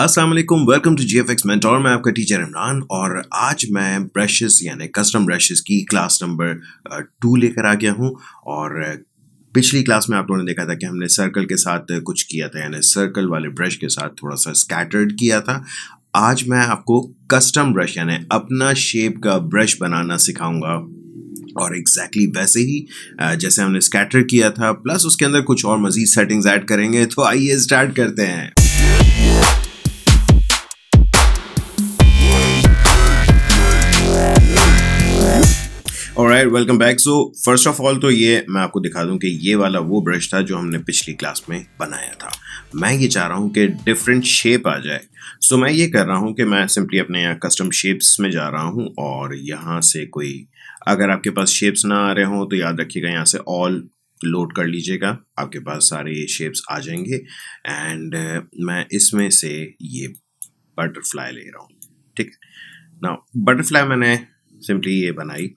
अस्सलाम वालेकुम, welcome to GFX mentor. मैं आपका टीचर इमरान और आज मैं ब्रशेस यानी कस्टम ब्रशेस की क्लास नंबर 2 लेकर आ गया हूं। और पिछली क्लास में आप लोगों ने देखा था कि हमने सर्कल के साथ कुछ किया था, यानी सर्कल वाले ब्रश के साथ थोड़ा सा स्कैटर्ड किया था। आज मैं आपको कस्टम ब्रश यानी अपना शेप का ब्रश बनाना सिखाऊंगा और एग्जैक्टली वैसे ही जैसे हमने स्कैटर किया था, प्लस उसके अंदर कुछ और मजीद सेटिंग्स ऐड करेंगे। तो आइए स्टार्ट करते हैं। Alright, welcome back. So first of all तो ये मैं आपको दिखा दूं कि ये वाला वो ब्रश था जो हमने पिछली क्लास में बनाया था। मैं ये चाह रहा हूं कि डिफरेंट शेप आ जाए। सो मैं ये कर रहा हूं कि मैं सिंपली अपने यहाँ कस्टम शेप्स में जा रहा हूं और यहाँ से कोई, अगर आपके पास शेप्स ना आ रहे हों तो याद रखिएगा यहाँ से ऑल लोड कर लीजिएगा, आपके पास सारे शेप्स आ जाएंगे। एंड मैं इसमें से ये बटरफ्लाई ले रहा हूँ। ठीक है ना, बटरफ्लाई मैंने सिंपली ये बनाई।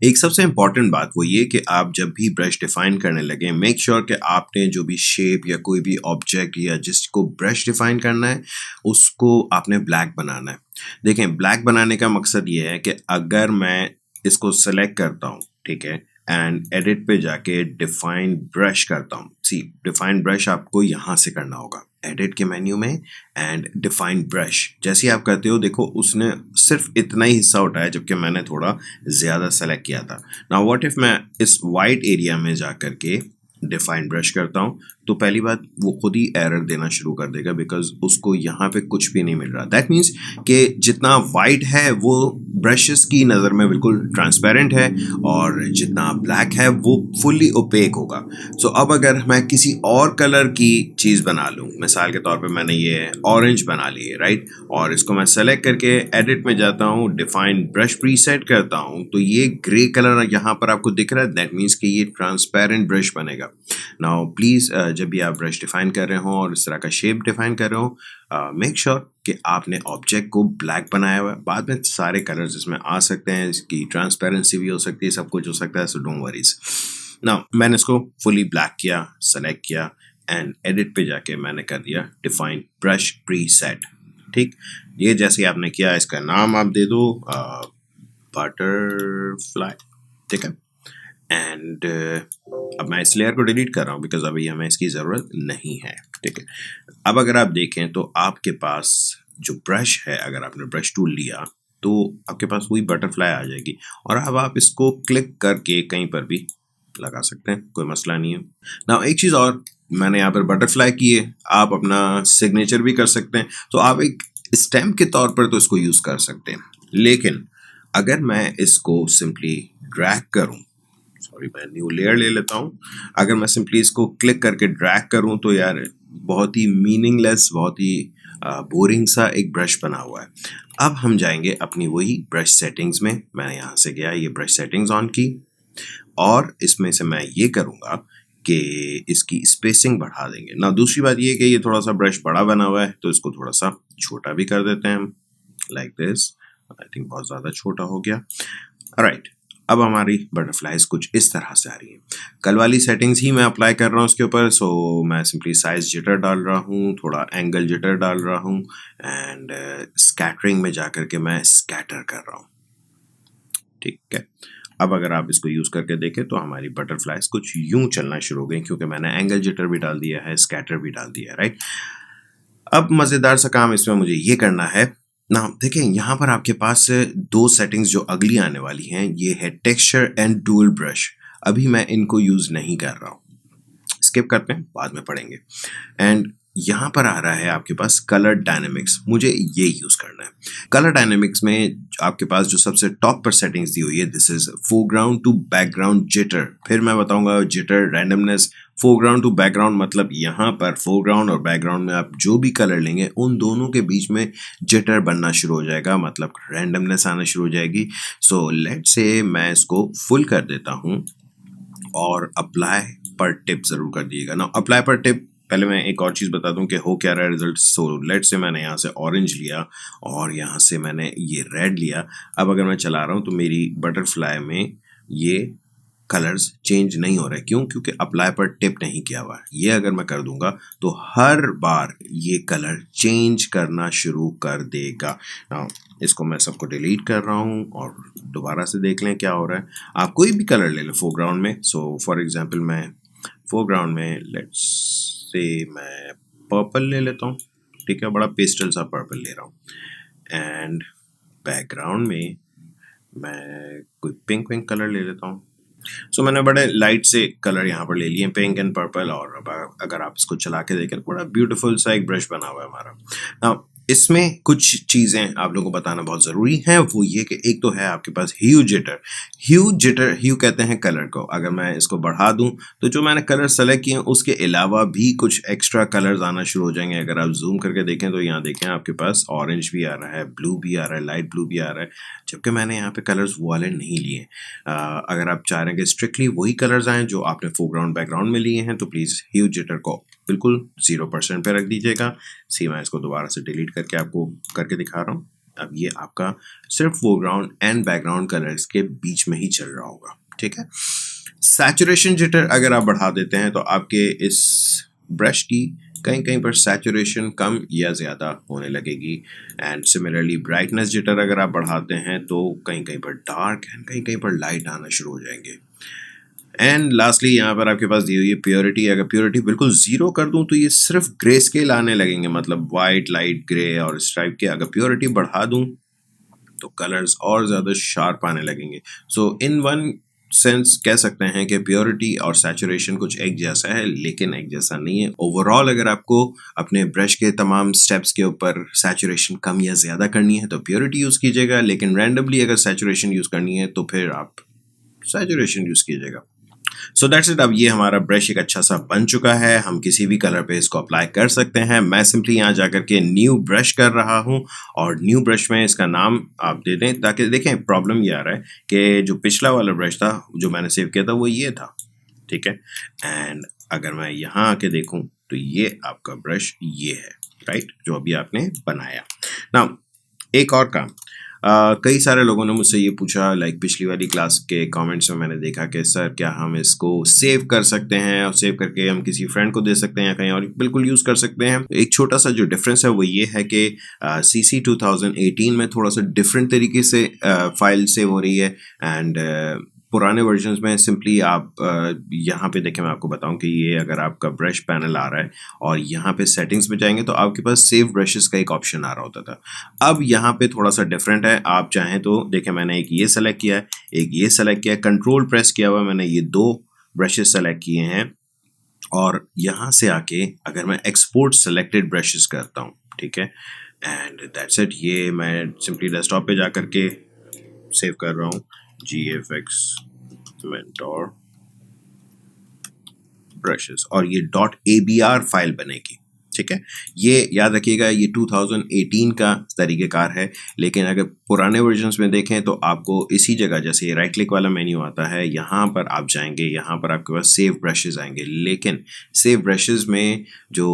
एक सबसे इम्पॉर्टेंट बात वो ये कि आप जब भी ब्रश डिफाइन करने लगे, मेक श्योर कि आपने जो भी शेप या कोई भी ऑब्जेक्ट या जिसको ब्रश डिफाइन करना है उसको आपने ब्लैक बनाना है। देखें, ब्लैक बनाने का मकसद ये है कि अगर मैं इसको सेलेक्ट करता हूँ, ठीक है, एंड एडिट पे जाके डिफाइन ब्रश करता हूँ। सी, डिफाइन ब्रश आपको यहाँ से करना होगा, एडिट के मेन्यू में, एंड डिफाइन ब्रश। जैसे आप करते हो, देखो उसने सिर्फ इतना ही हिस्सा उठाया जबकि मैंने थोड़ा ज़्यादा सेलेक्ट किया था। नाउ व्हाट इफ मैं इस वाइट एरिया में जा कर के डिफाइन ब्रश करता हूँ, तो पहली बात वो खुद ही एरर देना शुरू कर देगा बिकॉज उसको यहाँ पे कुछ भी नहीं मिल रहा। दैट मीन्स कि जितना वाइट है वो ब्रशेस की नज़र में बिल्कुल ट्रांसपेरेंट है और जितना ब्लैक है वो फुल्ली ओपेक होगा। सो अब अगर मैं किसी और कलर की चीज़ बना लूँ, मिसाल के तौर पे मैंने ये ऑरेंज बना ली है, राइट, और इसको मैं सेलेक्ट करके एडिट में जाता हूँ, डिफाइन ब्रश प्रीसेट करता हूँ, तो ये ग्रे कलर यहाँ पर आपको दिख रहा है। दैट मीन्स कि ये ट्रांसपेरेंट ब्रश बनेगा। नाउ प्लीज़ जब भी आप ब्रश डिफाइन कर रहे हो और इस तरह का शेप डिफाइन कर रहे हो, मेक श्योर कि आपने ऑब्जेक्ट को ब्लैक बनाया हुआ है। बाद में सारे कलर्स इसमें आ सकते हैं, इसकी ट्रांसपेरेंसी भी हो सकती है, सब कुछ हो सकता है, सो डोंट वरीज। नाउ मैंने इसको फुली ब्लैक किया, सेलेक्ट किया, एंड एडिट पे जाके मैंने कर दिया डिफाइन ब्रश प्रीसेट। ठीक, ये जैसे आपने किया, इसका नाम आप दे दो बटरफ्लाई। ठीक है, एंड अब मैं इस लेयर को डिलीट कर रहा हूँ बिकॉज अभी हमें इसकी ज़रूरत नहीं है। ठीक है, अब अगर आप देखें तो आपके पास जो ब्रश है, अगर आपने ब्रश टूल लिया तो आपके पास वही बटरफ्लाई आ जाएगी और अब आप इसको क्लिक करके कहीं पर भी लगा सकते हैं, कोई मसला नहीं है ना। एक चीज़ और, मैंने यहाँ पर बटरफ्लाई की है, आप अपना सिग्नेचर भी कर सकते हैं, तो आप एक स्टैम्प के तौर पर तो इसको यूज़ कर सकते हैं। लेकिन अगर मैं इसको सिंपली ड्रैग करूँ, सॉरी मैं न्यू लेयर ले लेता हूँ, अगर मैं सिंपली इसको क्लिक करके ड्रैग करूँ तो यार बहुत ही मीनिंगलेस, बहुत ही बोरिंग सा एक ब्रश बना हुआ है। अब हम जाएंगे अपनी वही ब्रश सेटिंग्स में। मैंने यहाँ से गया, ये ब्रश सेटिंग्स ऑन की और इसमें से मैं ये करूँगा कि इसकी स्पेसिंग बढ़ा देंगे ना। दूसरी बात ये कि ये थोड़ा सा ब्रश बड़ा बना हुआ है तो इसको थोड़ा सा छोटा भी कर देते हैं हम, लाइक दिस। आई थिंक बहुत ज़्यादा छोटा हो गया। राइट, अब हमारी बटरफ्लाइज कुछ इस तरह से आ रही है। कल वाली सेटिंग्स ही मैं अप्लाई कर रहा हूँ उसके ऊपर। सो मैं सिंपली साइज जिटर डाल रहा हूँ, थोड़ा एंगल जिटर डाल रहा हूँ, एंड स्कैटरिंग में जा कर के मैं स्कैटर कर रहा हूँ। ठीक है, अब अगर आप इसको यूज़ करके देखें तो हमारी बटरफ्लाइज कुछ यूं चलना शुरू हो गई क्योंकि मैंने एंगल जिटर भी डाल दिया है, स्कैटर भी डाल दिया है, राइट। अब मज़ेदार सा काम इसमें मुझे ये करना है ना। देखें, यहाँ पर आपके पास दो सेटिंग्स जो अगली आने वाली हैं, ये है टेक्सचर एंड डुअल ब्रश। अभी मैं इनको यूज़ नहीं कर रहा हूँ, स्किप करते हैं, बाद में पढ़ेंगे। एंड यहाँ पर आ रहा है आपके पास कलर डायनेमिक्स, मुझे ये यूज़ करना है। कलर डायनेमिक्स में आपके पास जो सबसे टॉप पर सेटिंग्स दी हुई है, this is foreground to background jitter. फिर मैं बताऊंगा jitter, randomness. Foreground to background मतलब यहाँ पर फोरग्राउंड और बैकग्राउंड में आप जो भी कलर लेंगे उन दोनों के बीच में जिटर बनना शुरू हो जाएगा, मतलब रैंडमनेस आना शुरू हो जाएगी। सो लेट्स से मैं इसको फुल कर देता हूँ और अप्लाई पर टिप ज़रूर कर दिएगा ना। अप्लाई पर टिप, पहले मैं एक और चीज़ बता दूं कि हो क्या रहा है रिजल्ट। सो लेट्स से मैंने यहाँ से ऑरेंज लिया और यहाँ से मैंने ये रेड लिया। अब अगर मैं चला रहा हूँ तो मेरी बटरफ्लाई में ये कलर्स चेंज नहीं हो रहे। क्यों? क्योंकि अप्लाई पर टिप नहीं किया हुआ है। ये अगर मैं कर दूंगा तो हर बार ये कलर चेंज करना शुरू कर देगा। Now, इसको मैं सबको डिलीट कर रहा हूँ और दोबारा से देख लें क्या हो रहा है। आप कोई भी कलर ले लें फोरग्राउंड में। सो फॉर एग्जांपल मैं फोरग्राउंड में लेट्स से मैं पर्पल ले लेता हूँ। ठीक है, बड़ा पेस्टल सा पर्पल ले रहा हूँ। एंड बैकग्राउंड में मैं कोई पिंक विंक कलर ले लेता हूँ। सो मैंने बड़े लाइट से कलर यहाँ पर ले लिए, पिंक एंड पर्पल। और अब अगर आप इसको चला के देखें तो बड़ा ब्यूटीफुल सा एक ब्रश बना हुआ है हमारा। Now, इसमें कुछ चीज़ें आप लोगों को बताना बहुत ज़रूरी है। वो ये कि एक तो है आपके पास ह्यू जिटर। ह्यू कहते हैं कलर को। अगर मैं इसको बढ़ा दूं तो जो मैंने कलर सेलेक्ट किए उसके अलावा भी कुछ एक्स्ट्रा कलर्स आना शुरू हो जाएंगे। अगर आप जूम करके देखें तो यहाँ देखें आपके पास ऑरेंज भी आ रहा है, ब्लू भी आ रहा है, लाइट ब्लू भी आ रहा है, जबकि मैंने यहाँ पे कलर्स वो वाले नहीं लिए। अगर आप चाह रहे हैं कि स्ट्रिक्टली वही कलर्स आएँ जो आपने फोरग्राउंड बैकग्राउंड में लिए हैं तो प्लीज़ ह्यू जिटर को बिल्कुल 0% पे रख दीजिएगा। सी मैं इसको दोबारा से डिलीट करके आपको करके दिखा रहा हूँ। अब ये आपका सिर्फ फोरग्राउंड एंड बैकग्राउंड कलर्स के बीच में ही चल रहा होगा। ठीक है। सैचुरेशन जिटर अगर आप बढ़ा देते हैं तो आपके इस ब्रश की कहीं कहीं पर सैचुरेशन कम या ज़्यादा होने लगेगी। एंड सिमिलरली ब्राइटनेस जिटर अगर आप बढ़ाते हैं तो कहीं कहीं पर डार्क एंड कहीं कहीं पर लाइट आना शुरू हो जाएंगे। एंड लास्टली यहाँ पर आपके पास दी हुई है प्योरिटी। अगर प्योरिटी बिल्कुल 0 कर दूं तो ये सिर्फ ग्रे स्केल आने लगेंगे, मतलब वाइट, लाइट, ग्रे और इस टाइप के। अगर प्योरिटी बढ़ा दूं तो कलर्स और ज़्यादा शार्प आने लगेंगे। सो इन वन सेंस कह सकते हैं कि प्योरिटी और सैचुरेशन कुछ एक जैसा है, लेकिन एक जैसा नहीं है। ओवरऑल अगर आपको अपने ब्रश के तमाम स्टेप्स के ऊपर सैचुरेशन कम या ज़्यादा करनी है तो प्योरिटी यूज़ कीजिएगा, लेकिन रैंडमली अगर सैचुरेशन यूज़ करनी है तो फिर आप सैचुरेशन यूज़ कीजिएगा। So that's it. अब ये हमारा ब्रश एक अच्छा सा बन चुका है। हम किसी भी कलर पे इसको अप्लाई कर सकते हैं। मैं सिंपली यहाँ जाकर के न्यू ब्रश कर रहा हूँ और न्यू ब्रश में इसका नाम आप दे दें, ताकि देखें प्रॉब्लम ये आ रहा है कि जो पिछला वाला ब्रश था जो मैंने सेव किया था वो ये था। ठीक है। एंड अगर मैं यहाँ आके देखूँ तो ये आपका ब्रश ये है, राइट, जो अभी आपने बनाया ना। एक और काम, कई सारे लोगों ने मुझसे ये पूछा, लाइक पिछली वाली क्लास के कमेंट्स में मैंने देखा कि सर क्या हम इसको सेव कर सकते हैं और सेव करके हम किसी फ्रेंड को दे सकते हैं या कहीं और बिल्कुल यूज़ कर सकते हैं। एक छोटा सा जो डिफरेंस है वो ये है कि CC 2018 में थोड़ा सा डिफरेंट तरीके से फाइल सेव हो रही है। एंड पुराने वर्जन्स में सिंपली आप यहाँ पे देखें, मैं आपको बताऊं कि ये अगर आपका ब्रश पैनल आ रहा है और यहाँ पे सेटिंग्स में जाएंगे तो आपके पास सेव ब्रशेस का एक ऑप्शन आ रहा होता था। अब यहाँ पे थोड़ा सा डिफरेंट है। आप चाहें तो देखें, मैंने एक ये सेलेक्ट किया है, एक ये सेलेक्ट किया है, कंट्रोल प्रेस किया हुआ है, मैंने ये 2 ब्रशेस सेलेक्ट किए हैं। और यहाँ से आके अगर मैं एक्सपोर्ट सेलेक्टेड ब्रशेस करता हूँ, ठीक है, एंड दैट्स इट। ये मैं सिंपली डेस्कटॉप पे जा करके सेव कर रहा हूँ GFX मेंटोर ब्रशेस और ये .abr फाइल बनेगी। ठीक है, ये याद रखिएगा ये 2018 का तरीक़ेकार है। लेकिन अगर पुराने वर्जन्स में देखें तो आपको इसी जगह, जैसे ये राइट क्लिक वाला मेन्यू आता है, यहाँ पर आप जाएंगे, यहाँ पर आपके पास सेव ब्रशेस आएंगे। लेकिन सेव ब्रशेस में जो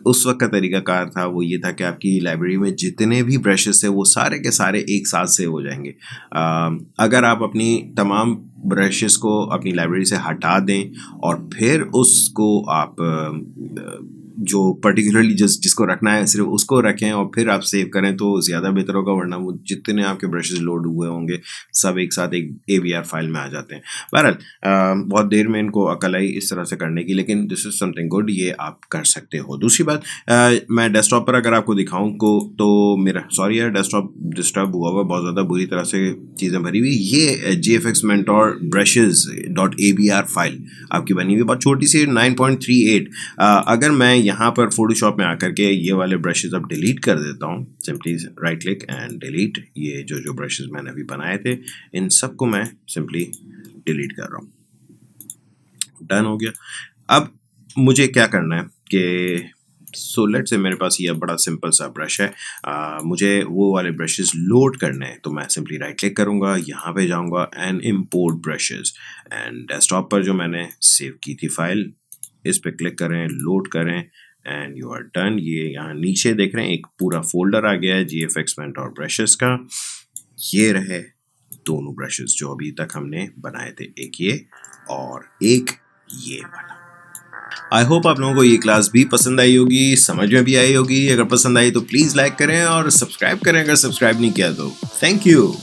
उस वक्त का तरीक़ाकार था वो ये था कि आपकी लाइब्रेरी में जितने भी ब्रशेस थे वो सारे के सारे एक साथ सेव हो जाएंगे। अगर आप अपनी तमाम ब्रशेस को अपनी लाइब्रेरी से हटा दें और फिर उसको आप जो पर्टिकुलरली जिसको रखना है सिर्फ उसको रखें और फिर आप सेव करें तो ज़्यादा बेहतर होगा, वरना वो जितने आपके ब्रशेस लोड हुए होंगे सब एक साथ एक ABR फाइल में आ जाते हैं। बहरहाल बहुत देर में इनको अकल आई इस तरह से करने की, लेकिन दिस इज़ समथिंग गुड, ये आप कर सकते हो। दूसरी बात, मैं डेस्कटॉप पर अगर आपको दिखाऊं को तो मेरा सॉरी यार, डेस्कटॉप डिस्टर्ब हुआ हुआ बहुत ज़्यादा बुरी तरह से चीज़ें भरी हुई। ये GFX mentor brushes .abr file आपकी बनी हुई बहुत छोटी सी 9.38। अगर मैं यहाँ पर फोटोशॉप में आकर के ये वाले ब्रशेस अब डिलीट कर देता हूँ, simply write click and delete. ये जो ब्रशेस मैंने अभी बनाए थे इन सबको मैं सिंपली डिलीट कर रहा हूँ। डन हो गया। अब मुझे क्या करना है कि सो लेट्स से मेरे पास ये बड़ा सिंपल सा ब्रश है, मुझे वो वाले ब्रशेस लोड करने हैं, तो मैं सिंपली राइट क्लिक करूँगा, यहाँ पे जाऊँगा and import brushes, and desktop पर जो मैंने सेव की थी फाइल इस पे क्लिक करें, लोड करें एंड यू आर डन। ये यहाँ नीचे देख रहे हैं एक पूरा फोल्डर आ गया है GFX मेंटोर ब्रशेस का। ये रहे दोनों ब्रशेस जो अभी तक हमने बनाए थे, एक ये और एक ये वाला। आई होप आप लोगों को ये क्लास भी पसंद आई होगी, समझ में भी आई होगी। अगर पसंद आई तो प्लीज़ लाइक करें और सब्सक्राइब करें अगर सब्सक्राइब नहीं किया तो। Thank you.